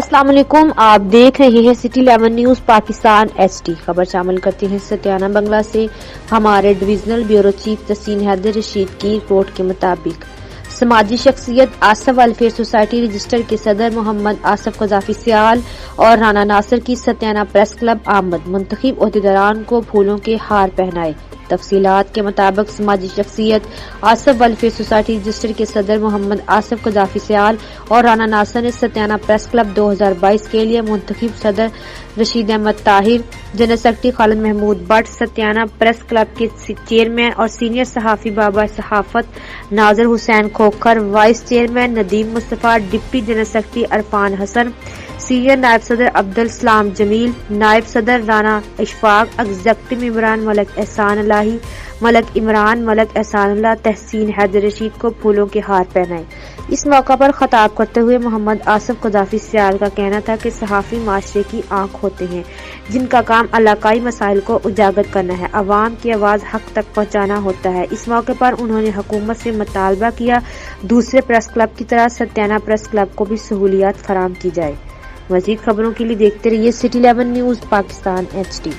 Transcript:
अस्सलाम वालेकुम, आप देख रहे हैं सिटी 11 न्यूज पाकिस्तान एचडी। खबर शामिल करते हैं सत्याना बंगला से। हमारे डिविजनल ब्यूरो चीफ तहसीन हैदर रशीद की रिपोर्ट के मुताबिक समाजी शख्सियत आसफ वेलफेयर सोसाइटी रजिस्टर के सदर मोहम्मद आसफ कजाफी सियाल और राना नासिर की सत्याना प्रेस क्लब आमद मुंतखब ओहदेदारान को फूलों के हार पहनाए। तफसीलात के मुताबिक समाजी शख्सियत आसफ वेलफेयर सोसाइटी रजिस्टर के सदर मोहम्मद आसफ कजाफी सियाल और राना नासिर ने सत्याना प्रेस क्लब 2022 के लिए मुंतखब सदर Rashid Ahmad Tahir, general secretary Khalid Mahmood Bhatt, Satiana press club के चेयरमैन और सीनियर सहाफी बाबा सहाफत Nazar Hussain Khokhar, vice chairman Nadeem Mustafa, deputy general secretary Irfan Hassan, senior नायब सदर अब्दुल सलाम जमील, नायब सदर राना इशफाक, एग्जीक्यूटिव इमरान मलक एहसान अल्लाही, मलक इमरान, मलक एहसानुल्लाह, तहसीन हैदर रशीद को फूलों के हार पहनाए। इस मौका पर खिताब करते हुए मोहम्मद आसफ कजाफी सियाल का कहना था कि सहाफी माशरे की आंख होते हैं जिनका काम इलाकाई मसाइल को उजागर करना है, अवाम की आवाज हक तक पहुंचाना होता है। इस मौके पर उन्होंने हुकूमत से मुतालबा किया दूसरे प्रेस क्लब की तरह सत्याना प्रेस क्लब को भी सहूलियात फराहम की जाए। मजीद खबरों के लिए देखते रहिए सिटी 11 न्यूज पाकिस्तान एचडी।